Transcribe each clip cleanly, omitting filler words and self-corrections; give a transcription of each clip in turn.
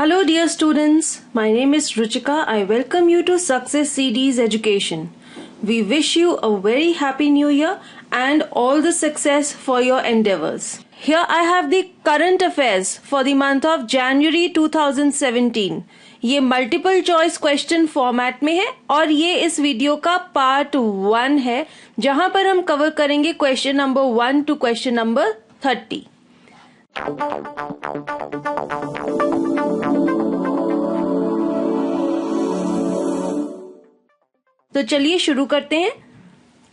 Hello dear students, my name is Ruchika. I welcome you to Success CD's Education. We wish you a very happy new year and all the success for your endeavors. Here I have the current affairs for the month of January 2017. ये multiple choice question format में है और ये इस video का part 1 है जहां पर हम कवर करेंगे question number 1 to question number 30. तो चलिए शुरू करते हैं.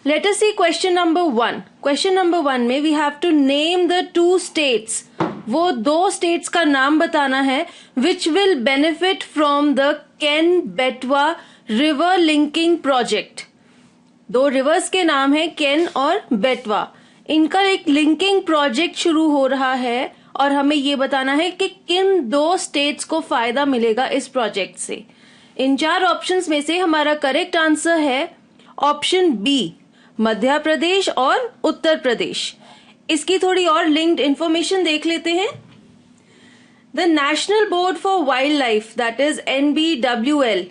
Let us see question number 1. Question number 1 में we have to name the 2 states. वो 2 स्टेट्स का नाम बताना है which will benefit from the Ken Betwa river linking project. 2 reverse के नाम है केन और बेटवा. इनका एक लिंकिंग प्रोजेक्ट शुरू हो रहा है और हमें ये बताना है कि किन 2 स्टेट्स को फायदा मिलेगा इस प्रोजेक्ट से. इन 4 ऑप्शंस में से हमारा करेक्ट आंसर है ऑप्शन बी, मध्य प्रदेश और उत्तर प्रदेश. इसकी थोड़ी और लिंक्ड इंफॉर्मेशन देख लेते हैं. The national board for wild life that is NBWL,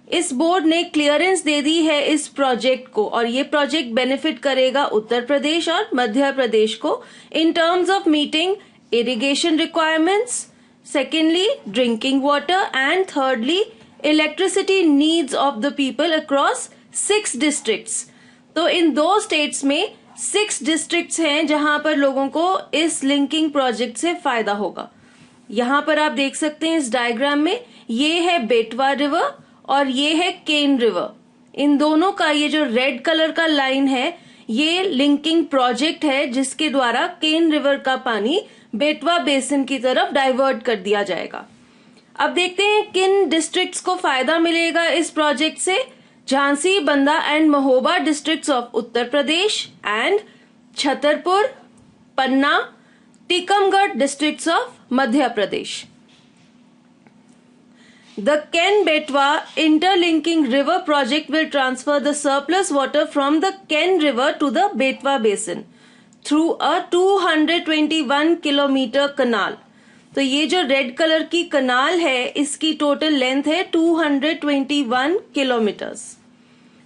इस बोर्ड ने क्लियरेंस दे दी है इस प्रोजेक्ट को और ये प्रोजेक्ट बेनिफिट करेगा उत्तर प्रदेश और मध्य प्रदेश को in terms of meeting irrigation requirements, secondly drinking water and thirdly electricity needs of the people across 6 districts. तो इन 2 स्टेट्स में 6 डिस्ट्रिक्ट्स हैं जहां पर लोगों को इस लिंकिंग प्रोजेक्ट से फायदा होगा. यहां पर आप देख सकते हैं इस डायग्राम में, ये है बेटवा रिवर और ये है केन रिवर. इन दोनों का ये जो रेड कलर का लाइन है ये लिंकिंग प्रोजेक्ट है जिसके द्वारा केन रिवर का पानी बेटवा बेसिन की तरफ डाइवर्ट कर दिया जाएगा. अब देखते हैं किन डिस्ट्रिक्ट्स को फायदा मिलेगा इस प्रोजेक्ट से. झांसी, बंदा and Mahoba districts of Uttar Pradesh and Chhatarpur, Panna, Tikamgarh districts of Madhya Pradesh. The Ken-Betwa interlinking river project will transfer the surplus water from the Ken River to the Betwa Basin through a 221 kilometer canal. तो ये जो red colour की कनाल है इसकी total length है 221 kilometres.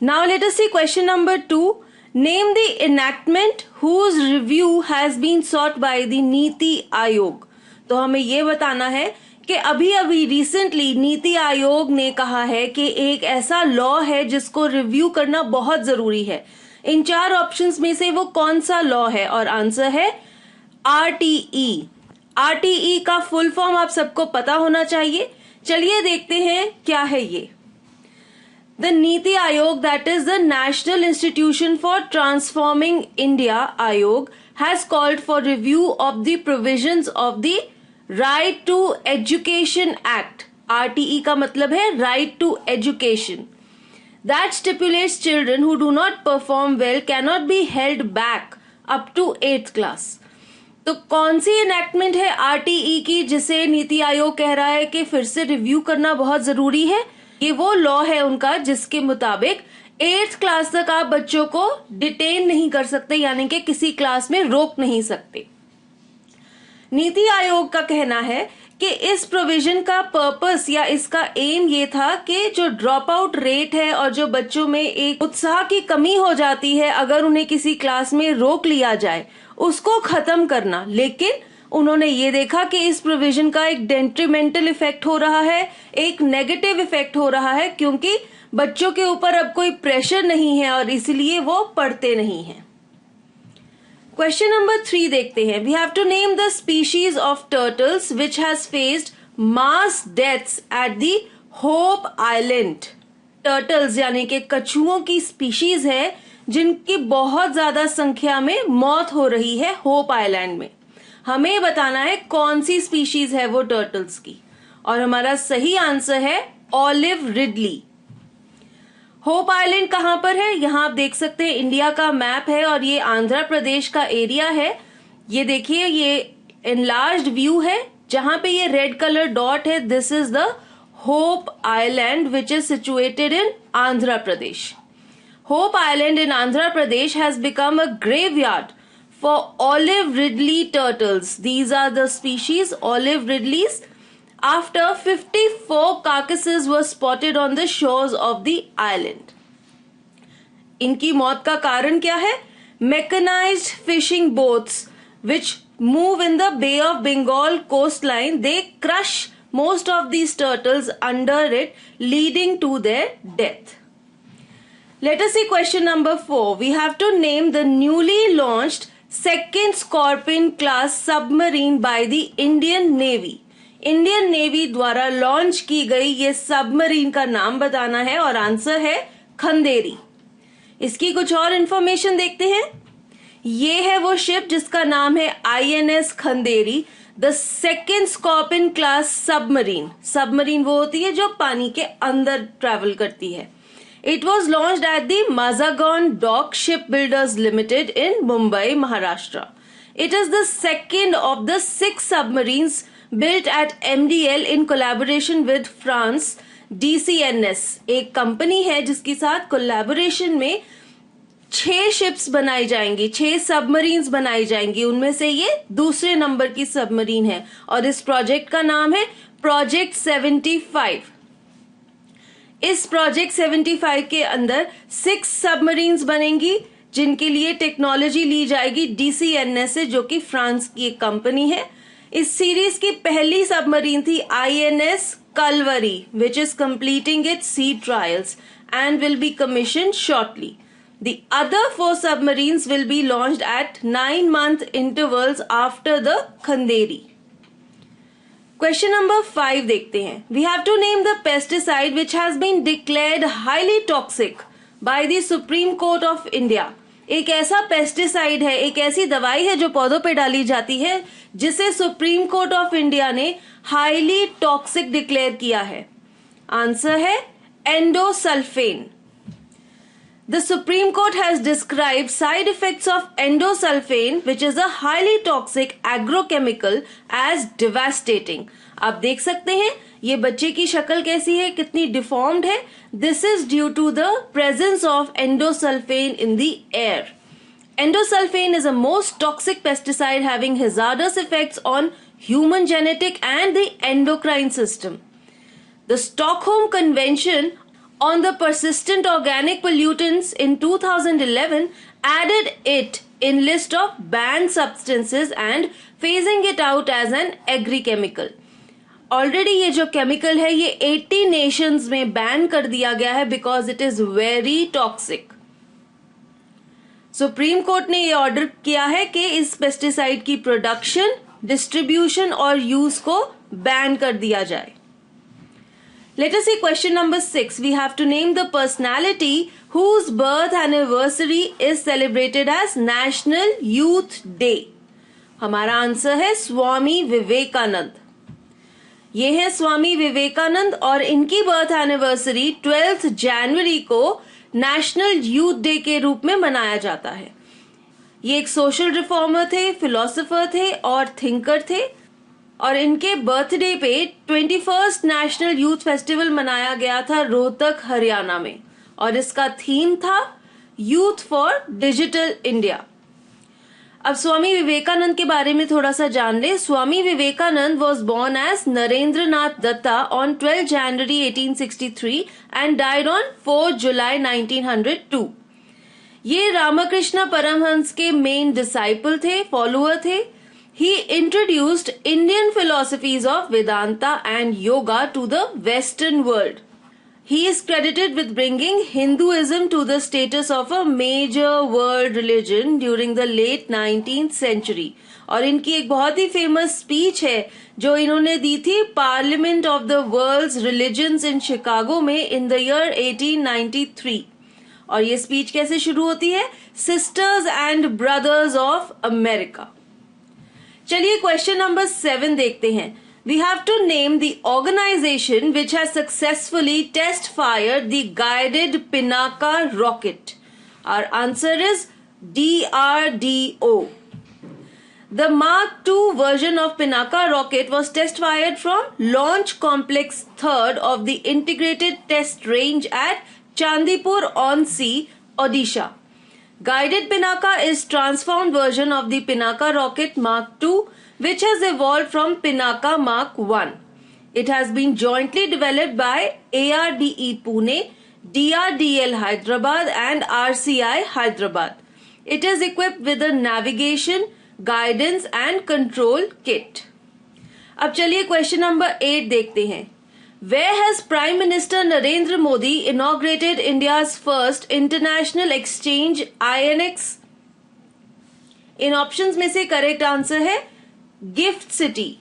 Now let us see question number 2. Name the enactment whose review has been sought by the NITI Aayog. तो हमें ये बताना है कि अभी रिसेंटली नीति आयोग ने कहा है कि एक ऐसा लॉ है जिसको रिव्यू करना बहुत जरूरी है. इन 4 ऑप्शंस में से वो कौन सा लॉ है और आंसर है RTE. RTE का फुल फॉर्म आप सबको पता होना चाहिए. चलिए देखते हैं क्या है ये. The NITI Aayog that is the national institution for transforming India Aayog has called for review of the provisions of the right to education act. RTE का मतलब है right to education. That stipulates children who do not perform well can not be held back up to 8th class. तो कौन सी enactment है RTE की जिसे नीति आयोग कह रहा है कि फिर से रिव्यू करना बहुत जरूरी है? ये वो लॉ है उनका जिसके मुताबिक 8th क्लास तक आप बच्चों को डिटेन नहीं कर सकते, यानी कि किसी क्लास में रोक नहीं सकते. नीति आयोग का कहना है कि इस प्रोविजन का पर्पस या इसका एम ये था कि जो ड्रॉप आउट रेट है और जो बच्चों में एक उत्साह की कमी हो जाती है अगर उन्हें किसी क्लास में रोक लिया जाए उसको खत्म करना. लेकिन उन्होंने ये देखा कि इस प्रोविजन का एक डेट्रीमेंटल इफेक्ट हो रहा है, एक नेगेटिव इफेक्ट हो रहा है क्योंकि बच्चों के ऊपर अब कोई प्रेशर नहीं है और इसलिए वो पढ़ते नहीं है. क्वेश्चन नंबर 3 देखते हैं. We have to name the species of turtles which has faced mass deaths at the Hope Island. Turtles यानी कि कछुओं की स्पीशीज है जिनकी बहुत ज्यादा संख्या में मौत हो रही है होप आइलैंड में. हमें बताना है कौन सी स्पीशीज है वो टर्टल्स की और हमारा सही आंसर है ऑलिव रिडली. होप आइलैंड कहां पर है? यहां आप देख सकते हैं इंडिया का मैप है और ये आंध्र प्रदेश का एरिया है. ये देखिए ये एनलार्ज्ड व्यू है जहां पे ये रेड कलर डॉट है. This is the Hope island which is situated in Andhra Pradesh. Hope island in Andhra Pradesh has become a graveyard for olive ridley turtles. These are the species olive ridleys. after 54 carcasses were spotted on the shores of the island. इनकी मौत का कारण क्या है? Mechanized fishing boats which move in the Bay of Bengal coastline, they crush most of these turtles under it, leading to their death. Let us see question number 4. We have to name the newly launched second Scorpion class submarine by the Indian Navy. Indian navy द्वारा launch की गई ये submarine का नाम बताना है और answer है खंदेरी. इसकी कुछ और इंफॉर्मेशन देखते हैं. ये है वो शिप जिसका नाम है INS Khanderi, the second scorpion class submarine. Submarine वो होती है जो पानी के अंदर ट्रेवल करती है. It was launched at the Mazagon Dock Shipbuilders Limited in Mumbai, Maharashtra. It is the second of the 6 submarines built at MDL in collaboration with France DCNS. एक कंपनी है जिसके साथ कोलैबोरेशन में 6 शिप्स बनाई जाएंगी, 6 submarines बनाई जाएंगी. उनमें से ये दूसरे नंबर की सबमरीन है और इस प्रोजेक्ट का नाम है प्रोजेक्ट 75. इस प्रोजेक्ट 75 के अंदर 6 सबमरीन्स बनेंगी जिनके लिए टेक्नोलॉजी ली जाएगी DCNS से, जो कि फ्रांस की एक कंपनी है. इस सीरीज की पहली सबमरीन थी INS Kalvari, which is completing its sea trials and will be commission shortly. The other 4 submarines will be launched at 9-month intervals after the Khanderi. Question number 5 देखते हैं. We have to name the pesticide which has been declared highly toxic by the Supreme Court of India. एक ऐसा pesticide है, एक ऐसी दवाई है जो पौधों पे डाली जाती है जिसे सुप्रीम कोर्ट ऑफ इंडिया ने हाईली टॉक्सिक डिक्लेयर किया है. आंसर है एंडोसल्फेन. The Supreme Court has described side effects of endosulfane, which is a highly toxic agrochemical, as devastating. आप देख सकते हैं ये बच्चे की शक्ल कैसी है, कितनी डिफॉर्म्ड है. This is due to the presence of endosulfane in the air. Endosulfane is a most toxic pesticide having hazardous effects on human genetic and the endocrine system. The Stockholm Convention on the persistent organic pollutants in 2011 added it in list of banned substances and phasing it out as an agri-chemical. Already ये जो chemical है ये 80 Nations में ban कर दिया गया है because it is very toxic. Supreme court ने ये ऑर्डर किया है कि इस पेस्टिसाइड की प्रोडक्शन, डिस्ट्रीब्यूशन और यूज को बैन कर दिया जाए. Let us see question number 6. We have to name the personality whose birth anniversary is celebrated as National Youth Day. हमारा आंसर है स्वामी विवेकानंद. ये है स्वामी विवेकानंद और इनकी बर्थ एनिवर्सरी 12 जनवरी को नेशनल यूथ डे के रूप में मनाया जाता है. ये एक सोशल रिफॉर्मर थे, फिलोसोफर थे और थिंकर थे और इनके बर्थडे पे 21st नेशनल यूथ फेस्टिवल मनाया गया था रोहतक, हरियाणा में और इसका थीम था यूथ फॉर डिजिटल इंडिया. अब स्वामी विवेकानंद के बारे में थोड़ा सा जान ले. Swami Vivekananda was born as Narendranath Datta on 12 January 1863 and died on 4 July 1902. ये रामकृष्ण परमहंस के मेन डिसाइपल थे, फॉलोअर थे. He introduced Indian philosophies of Vedanta and Yoga to the Western world. He is credited with bringing Hinduism to the status of a major world religion during the late 19th century. और इनकी एक बहुत ही famous speech है जो इन्होंने दी थी Parliament of the World's Religions in Chicago में इन द ईयर 1893. और ये स्पीच कैसे शुरू होती है? Sisters and brothers of America. चलिए क्वेश्चन नंबर 7 देखते हैं. We have to name the organization which has successfully test fired the guided Pinaka rocket. Our answer is DRDO. The Mark II version of Pinaka rocket was test fired from Launch Complex 3rd of the Integrated Test Range at Chandipur on Sea, Odisha. Guided Pinaka is transformed version of the Pinaka rocket Mark II, which has evolved from Pinaka Mark I. It has been jointly developed by ARDE Pune, DRDL Hyderabad and RCI Hyderabad. It is equipped with a navigation, guidance and control kit. अब चलिए question number 8 देखते हैं. Where has Prime Minister Narendra Modi inaugurated India's first international exchange INX? In options में से correct answer है gift city.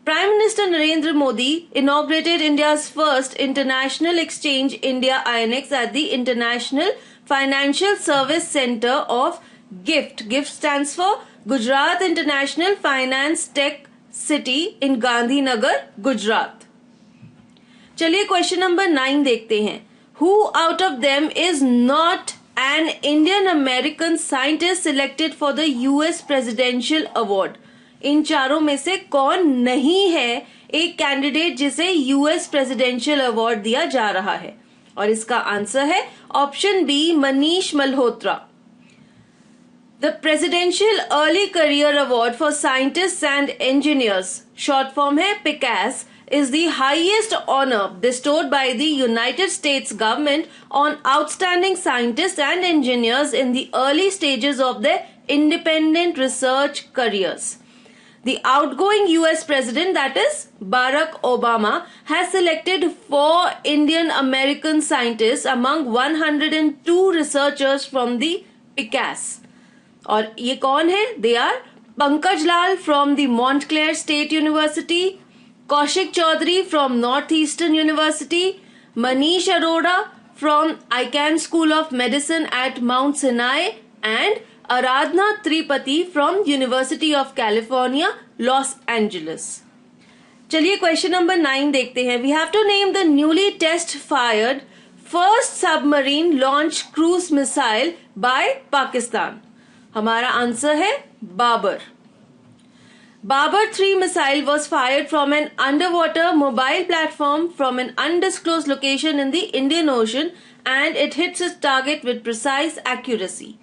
Prime Minister Narendra Modi inaugurated India's first international exchange India INX at the International Financial Service Center of GIFT. GIFT stands for Gujarat International Finance Tech City in Gandhinagar, Gujarat. चलिए question number 9 देखते हैं. Who out of them is not an Indian American scientist selected for the US Presidential Award? इन चारों में से कौन नहीं है एक कैंडिडेट जिसे यूएस प्रेसिडेंशियल अवार्ड दिया जा रहा है? और इसका आंसर है option B, Manish Malhotra. The Presidential Early Career Award for Scientists and Engineers, short form है PECASE, is the highest honor bestowed by the United States government on outstanding scientists and engineers in the early stages of their independent research careers. The outgoing US President, that is Barack Obama, has selected 4 Indian American scientists among 102 researchers from the PICAS. और ये कौन है? They are Pankaj Lal from the Montclair State University, Kaushik Chaudhary from Northeastern University, Manish Arora from Icahn School of Medicine at Mount Sinai, and Aradhna Tripathi from University of California, Los Angeles. चलिए question number 9 देखते हैं. We have to name the newly test fired first submarine launch cruise missile by Pakistan. हमारा answer है Babar. Babar 3 missile was fired from an underwater mobile platform from an undisclosed location in the Indian Ocean and it hits its target with precise accuracy.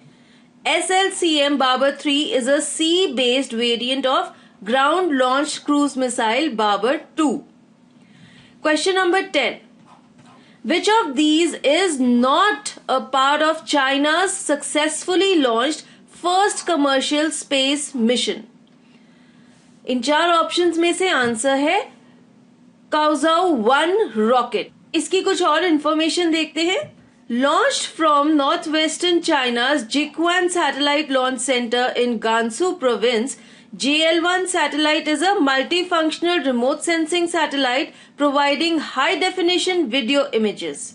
SLCM Babar 3 is a sea-based variant of ground-launched cruise missile Babar 2. Question number 10. Which of these is not a part of China's successfully launched first commercial space mission? In 4 options में से answer है काउजाऊ 1 rocket. इसकी कुछ और information देखते हैं. Launched from northwestern China's Jiquan Satellite Launch Center in Gansu Province, JL-1 satellite is a multifunctional remote sensing satellite providing high-definition video images.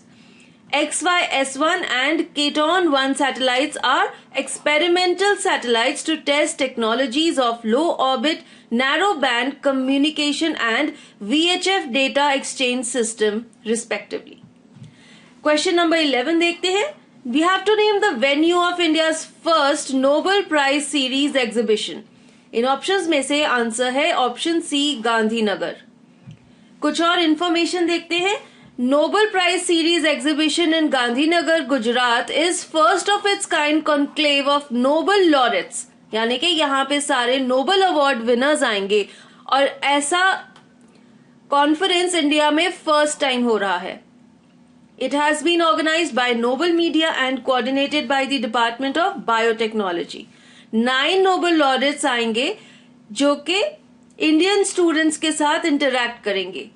XY-S1 and Keton-1 satellites are experimental satellites to test technologies of low-orbit, narrow-band communication and VHF data exchange system, respectively. Question number 11 देखते हैं. We have to name the venue of India's first Nobel Prize Series exhibition. In options में से answer है option C, Gandhinagar. कुछ और information देखते हैं. Nobel Prize Series exhibition in Gandhinagar, Gujarat is first of its kind conclave of Nobel laureates. यानी कि यहाँ पे सारे नोबेल अवार्ड विनर्स आएंगे और ऐसा कॉन्फ्रेंस इंडिया में फर्स्ट टाइम हो रहा है. It has been organized by Nobel Media and coordinated by the Department of Biotechnology. 9 Nobel laureates आएंगे जो कि इंडियन स्टूडेंट्स के साथ इंटरैक्ट करेंगे.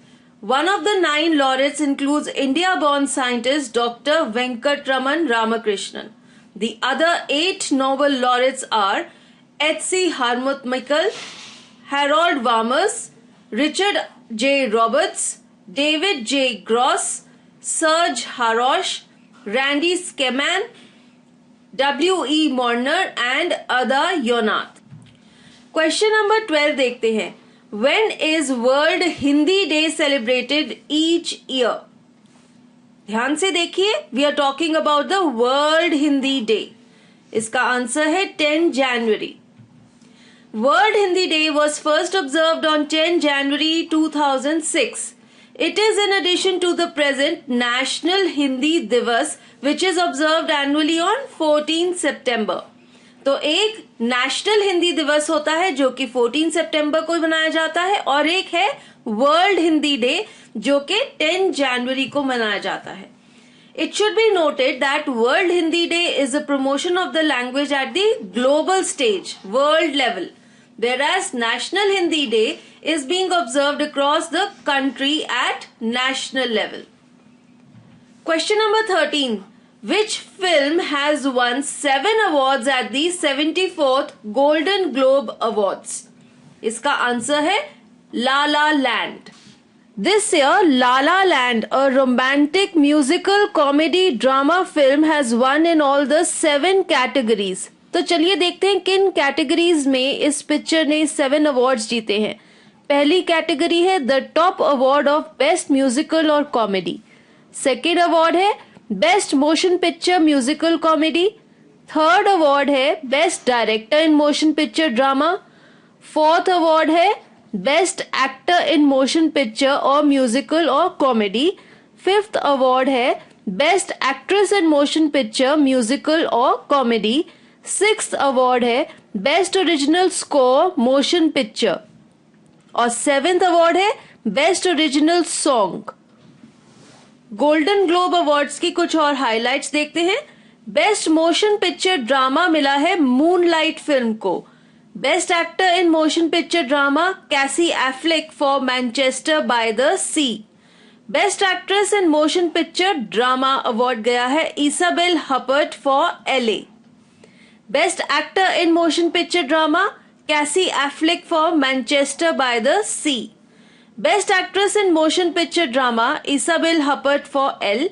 One of the 9 laureates includes India-born scientist Dr. Venkatraman Ramakrishnan. The other 8 Nobel laureates are H.C. Harmut-Michael, Harold Varmus, Richard J. Roberts, David J. Gross, Serge Harosh, Randy Skeman, W.E. Morner and Ada Yonath. Question number 12 देखते हैं. When is World Hindi Day celebrated each year? ध्यान से देखिए. We are talking about the World Hindi Day. इसका answer है 10 January. World Hindi Day was first observed on 10 January 2006. It is in addition to the present National Hindi Divas, which is observed annually on 14 September. तो एक national Hindi दिवस होता है जो कि 14 सितंबर को मनाया जाता है, और एक है वर्ल्ड हिंदी डे जो कि 10 जनवरी को मनाया जाता है. It should be noted that World Hindi Day is a promotion of the language at the global stage, world level, whereas National Hindi Day is being observed across the country at national level. Question number 13. Which film has won 7 awards at the 74th Golden Globe Awards? इसका answer है La La Land. This year, La La Land, a romantic musical comedy drama film, has won in all the 7 categories. तो चलिए देखते हैं किन categories में इस picture ने 7 अवार्ड्स जीते हैं. पहली कैटेगरी है the top award of best musical और कॉमेडी. सेकेंड अवार्ड है best motion picture musical comedy. Third award है best director in motion picture drama. Fourth award है best actor in motion picture और musical और comedy. Fifth award है best actress in motion picture musical और comedy. Sixth award है best original score motion picture. और seventh award है best original song. Golden globe awards की कुछ और हाइलाइट्स देखते हैं. बेस्ट मोशन पिक्चर ड्रामा मिला है मूनलाइट फिल्म को. Best actor in motion picture drama Casey Affleck for Manchester by the Sea. Best actress in motion picture drama award गया है Isabelle Huppert for Elle. Best actor in motion picture drama Casey Affleck for Manchester by the Sea. Best actress in motion picture drama Isabel Huppert for Elle.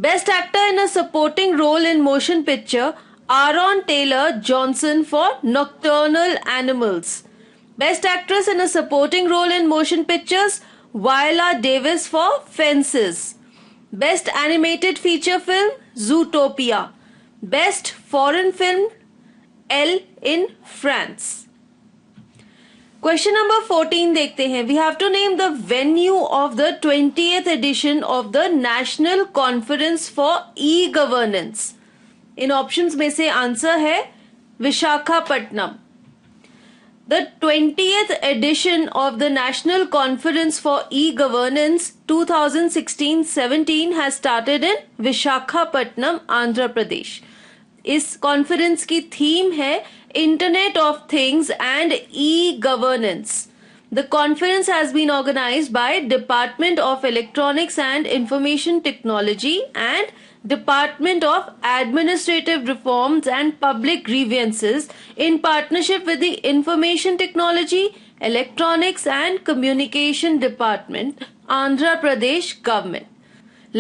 Best actor in a supporting role in motion picture Aaron Taylor Johnson for Nocturnal Animals. Best actress in a supporting role in motion pictures Viola Davis for Fences. Best animated feature film Zootopia. Best foreign film Elle in France. Question number 14 देखते हैं. We have to name the venue of the 20th edition of the National Conference for E-Governance. In options में से answer है Visakhapatnam. The 20th edition of the National Conference for E-Governance 2016-17 has started in Visakhapatnam, Andhra Pradesh. इस conference की theme है Internet of Things and E-Governance. The conference has been organized by Department of Electronics and Information Technology and Department of Administrative Reforms and Public Grievances in partnership with the Information Technology, Electronics and Communication Department, Andhra Pradesh Government.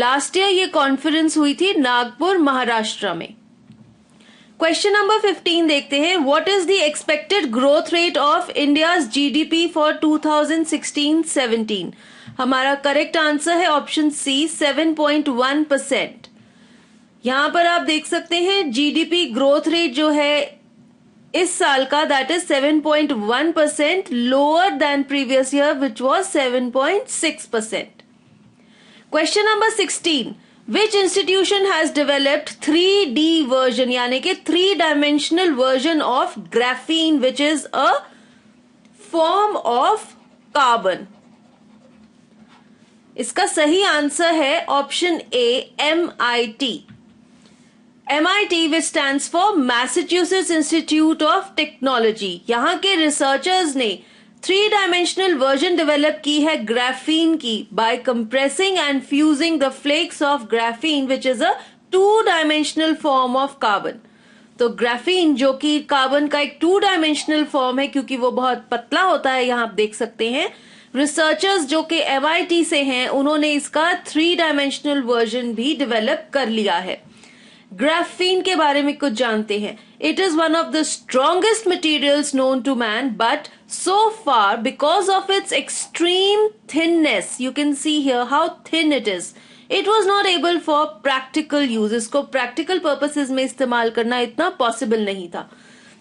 Last year ये conference हुई थी नागपुर, महाराष्ट्र में. Question number 15 देखते हैं. What is the expected growth rate of India's GDP for 2016-17? हमारा correct answer है option C 7.1%. यहां पर आप देख सकते हैं जीडीपी ग्रोथ रेट जो है इस साल का that is 7.1%, lower than previous year which was 7.6%. Question number 16. Which institution has developed 3D version यानी कि 3-dimensional version of graphene which is a form of carbon? इसका सही आंसर है option A MIT. MIT which stands for Massachusetts Institute of Technology. यहाँ के researchers ने 3-dimensional version develop की है ग्राफीन की by compressing and fusing the flakes of graphene which is a 2-dimensional form of carbon. तो graphene जो कि carbon का एक 2-dimensional form है क्योंकि वो बहुत पतला होता है, यहाँ आप देख सकते हैं रिसर्चर्स जो कि MIT से हैं उन्होंने इसका 3-dimensional version भी डेवलप कर लिया है. ग्राफीन के बारे में कुछ जानते हैं. It is one of the strongest materials known to man, but so far, because of its extreme thinness, you can see here how thin it is. It was not able for practical use. इसको practical purposes में इस्तेमाल करना इतना possible नहीं था.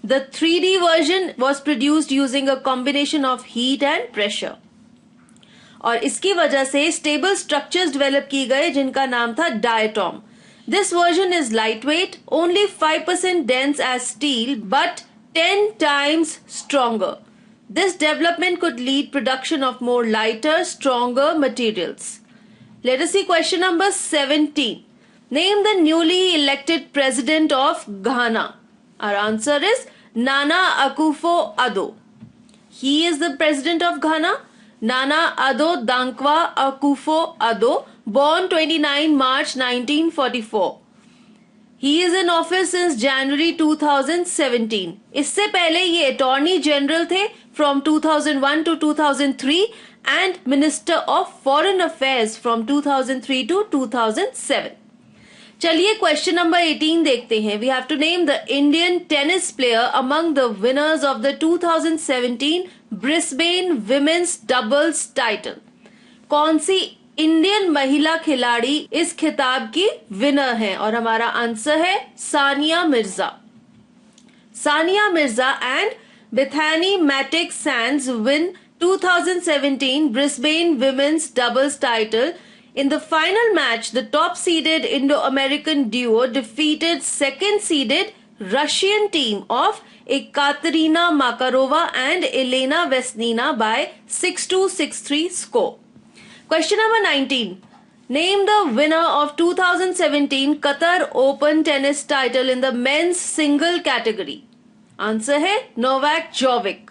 The 3D version was produced using a combination of heat and pressure. और इसकी वजह से stable structures develop की गए जिनका नाम था diatom. This version is lightweight, only 5% dense as steel, but 10 times stronger. This development could lead production of more lighter, stronger materials. Let us see question number 17. Name the newly elected president of Ghana. Our answer is Nana Akufo-Addo. He is the president of Ghana. Nana Addo Dankwa Akufo-Addo, born 29 March 1944. He is in office since January 2017. इससे पहले ये attorney general थे from 2001 to 2003 and Minister of Foreign Affairs from 2003 to 2007. चलिए question number 18 देखते हैं. We have to name the Indian tennis player among the winners of the 2017 Brisbane Women's Doubles title. कौन सी Indian महिला खिलाड़ी इस खिताब की विनर है? और हमारा आंसर है Sania Mirza. Sania Mirza and Bethany Mattek-Sands win 2017 Brisbane Women's Doubles title. In the final match, the top-seeded Indo-American duo defeated second-seeded Russian team of Ekaterina Makarova and Elena Vesnina by 6-2, 6-3 score. Question number 19. Name the winner of 2017 Qatar Open tennis title in the men's single category. Answer है Novak Djokovic.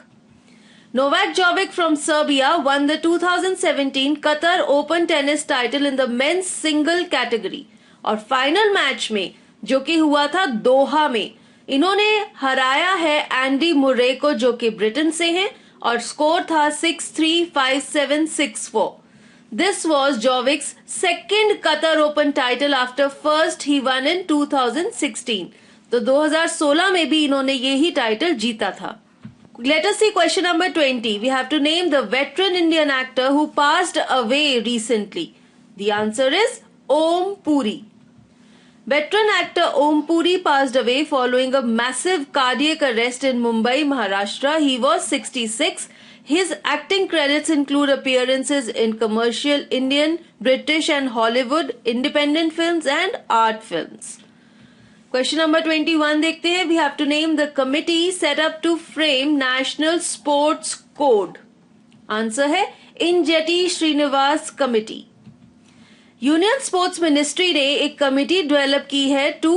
Novak Djokovic from Serbia won the 2017 Qatar Open tennis title in the men's single category. और final match में जो कि हुआ था दोहा में इन्होंने हराया है एंडी मुरे को जो कि ब्रिटेन से हैं और स्कोर था 6-3, 5-7, 6-4. This was Djokovic's second Qatar Open title after first he won in 2016. तो 2016 में भी इन्होंने यही टाइटल जीता था. Let us see question number 20. We have to name the veteran Indian actor who passed away recently. The answer is Om Puri. Veteran actor Om Puri passed away following a massive cardiac arrest in Mumbai, Maharashtra. He was 66. His acting credits include appearances in commercial Indian, British and Hollywood, independent films and art films. Question number 21 देखते हैं. We have to name the committee set up to frame National Sports Code. Answer है Injeti Srinivas Committee. Union sports ministry ने एक committee develop की है to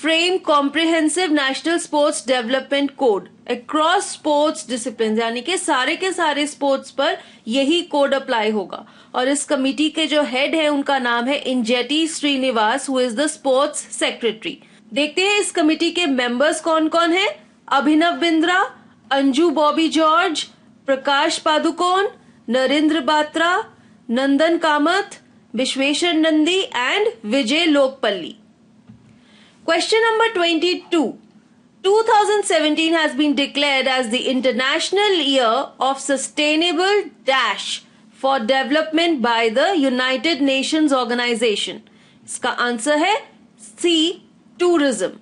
frame comprehensive national sports development code across sports discipline, यानी कि सारे के सारे स्पोर्ट्स पर यही कोड अप्लाई होगा. और इस कमिटी के जो हेड है उनका नाम है Injeti Srinivas, who is the sports secretary. देखते हैं इस कमिटी के मेंबर्स कौन कौन हैं. Abhinav Bindra, Anju Bobby George, Prakash Padukone, Narendra Batra, Nandan Kamath, Vishweshwar Nandi and Vijay Lokapally. Question number 22. 2017 has been declared as the International Year of Sustainable Dash for Development by the United Nations Organization. इसका आंसर है C. Tourism.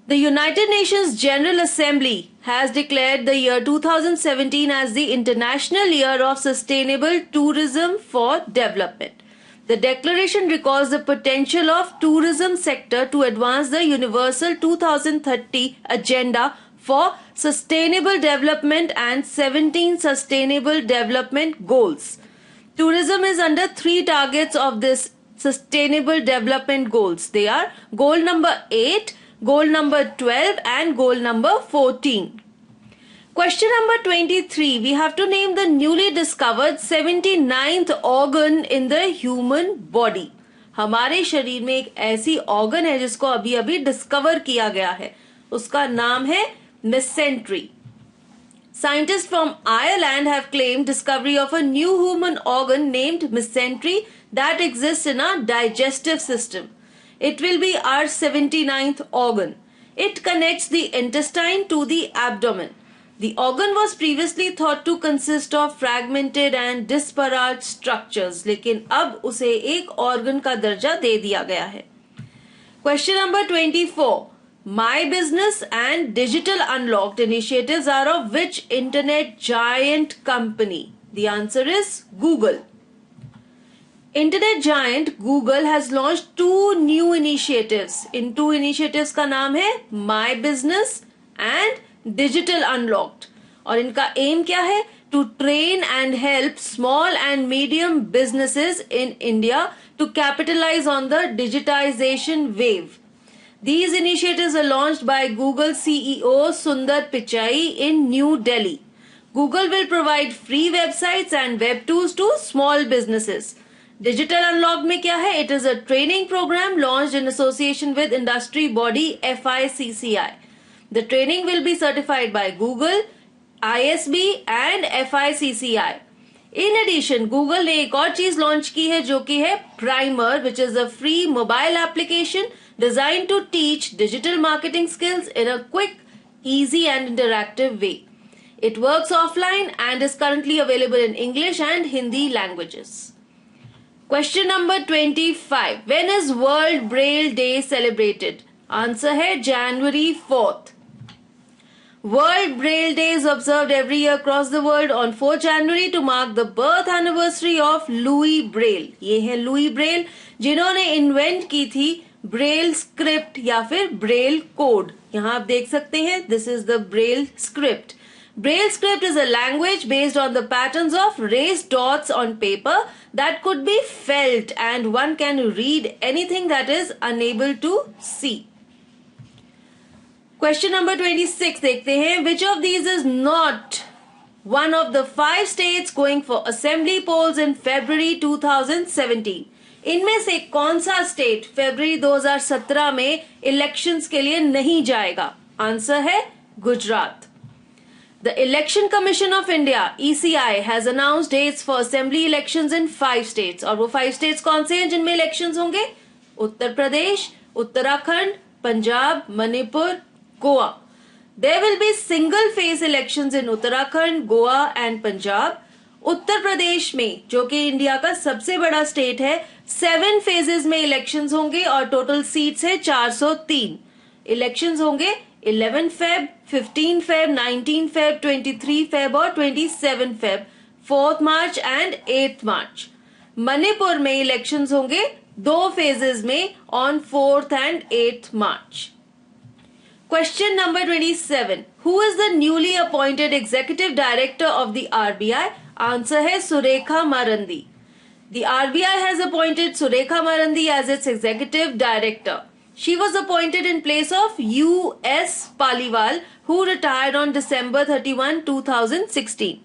The United Nations General Assembly has declared the year 2017 as the International Year of Sustainable Tourism for Development. The declaration recalls the potential of tourism sector to advance the Universal 2030 Agenda for Sustainable Development and 17 Sustainable Development Goals. Tourism is under 3 targets of this Sustainable Development Goals. They are goal number 8, goal number 12 and goal number 14. Question number 23. We have to name the newly discovered 79th organ in the human body. हमारे शरीर में एक ऐसी organ है जिसको अभी अभी discover किया गया है. उसका नाम है mesentery. Scientists from Ireland have claimed discovery of a new human organ named mesentery that exists in our digestive system. It will be our 79th organ. It connects the intestine to the abdomen. The organ was previously thought to consist of fragmented and disparate structures, लेकिन अब उसे एक organ का दर्जा दे दिया गया है. Question number 24. My Business and Digital Unlocked initiatives are of which internet giant company? The answer is Google. Internet giant Google has launch 2 new initiatives. इन 2 इनिशिएटिव्स का नाम है My Business and Digital Unlocked. और इनका aim क्या है? To train and help small and medium businesses in India to capitalise on the digitisation wave. These initiatives are launched by Google CEO Sundar Pichai in New Delhi. Google will provide free websites and web tools to small businesses. Digital Unlocked में क्या है? It is a training program launched in association with industry body FICCI. The training will be certified by Google, ISB and FICCI. In addition, Google ने एक और चीज launch की है जो कि है Primer, which is a free mobile application designed to teach digital marketing skills in a quick, easy and interactive way. It works offline and is currently available in English and Hindi languages. Question number 25. When is World Braille Day celebrated? Answer है January 4th. World Braille Day is observed every year across the world on 4th January to mark the birth anniversary of Louis Braille. ये है Louis Braille जिन्होंने invent की थी Braille script या फिर Braille code. यहां आप देख सकते हैं, this is the Braille script. Braille script is a language based on the patterns of raised dots on paper that could be felt and one can read anything that is unable to see. Question number 26 देखते हैं. Which of these is not one of the 5 states going for assembly polls in February 2017? इनमें से कौन सा state फरवरी 2017 में elections के लिए नहीं जाएगा? आंसर है Gujarat. The Election Commission of India (ECI) has announced dates for assembly elections in 5 states. और वो 5 states कौन से हैं जिनमें इलेक्शंस होंगे? Uttar Pradesh, Uttarakhand, Punjab, Manipur, Goa. There will be single phase elections in Uttarakhand, Goa and Punjab. Uttar Pradesh में, जो कि इंडिया का सबसे बड़ा स्टेट है, 7 फेजेस में इलेक्शंस होंगे और टोटल सीट्स है 403. इलेक्शंस होंगे 11 फेब, 15 फेब, 19 फेब, 23 फेब और 27 फेब, 4 मार्च एंड 8 मार्च. मणिपुर में इलेक्शंस होंगे 2 फेजेस में on 4th and 8th March. Question number 27. Who is the newly appointed executive director of the RBI? Answer है Surekha Marandi. The RBI has appointed Surekha Marandi as its executive director. She was appointed in place of U.S. Paliwal, who retired on December 31, 2016.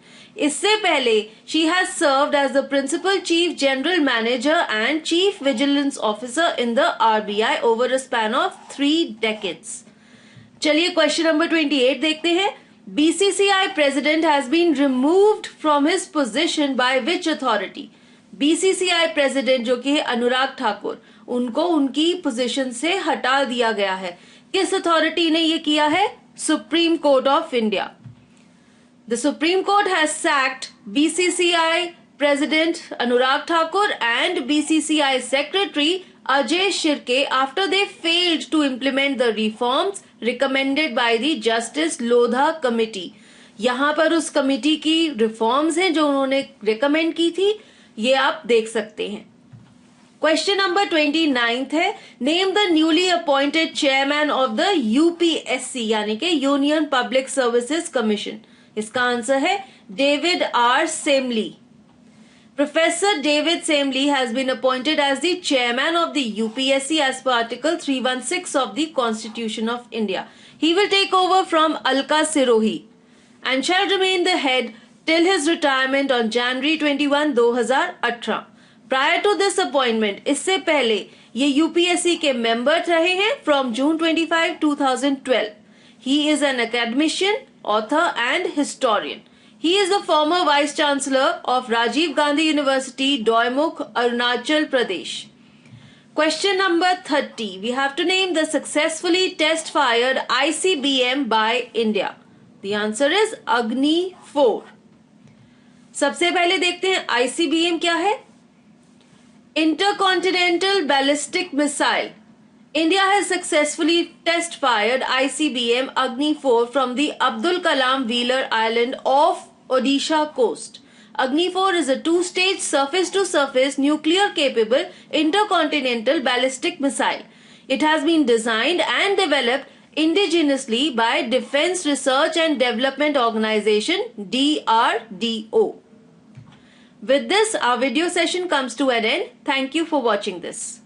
इससे पहले she has served as the principal chief general manager and chief vigilance officer in the RBI over a span of 3 decades. चलिए question number 28 देखते हैं. BCCI president has been removed from his position by which authority? BCCI president जो कि है अनुराग ठाकुर, उनको उनकी position से हटा दिया गया है. किस अथॉरिटी ने ये किया है? Supreme court of India. The supreme court has sacked BCCI president Anurag Thakur and BCCI secretary Ajay Shirke after they failed to implement the reforms recommended by the Justice Lodha Committee. यहां पर उस committee की reforms हैं जो उन्होंने recommend की थी, ये आप देख सकते हैं. क्वेश्चन नंबर 29 है. Name the newly appointed chairman of the UPSC यानी कि यूनियन पब्लिक सर्विसेज कमीशन. इसका आंसर है David R Semley. Professor David Semley has been appointed as the chairman of the UPSC as per Article 316 of the Constitution of India. He will take over from Alka Sirohi and shall remain the head till his retirement on January 21, 2018. Prior to this appointment, इससे पहले ये UPSC के member रहे हैं from June 25, 2012. He is an academician, author and historian. He is the former Vice Chancellor of Rajiv Gandhi University, Doimukh, Arunachal Pradesh. Question number 30. We have to name the successfully test-fired ICBM by India. The answer is Agni 4. सबसे पहले देखते हैं ICBM क्या है. Intercontinental Ballistic Missile. India has successfully test-fired ICBM Agni 4 from the Abdul Kalam Wheeler Island off Odisha coast. Agni-4 is a two-stage surface-to-surface nuclear-capable intercontinental ballistic missile. It has been designed and developed indigenously by Defense Research and Development Organization DRDO. With this, our video session comes to an end. Thank you for watching this.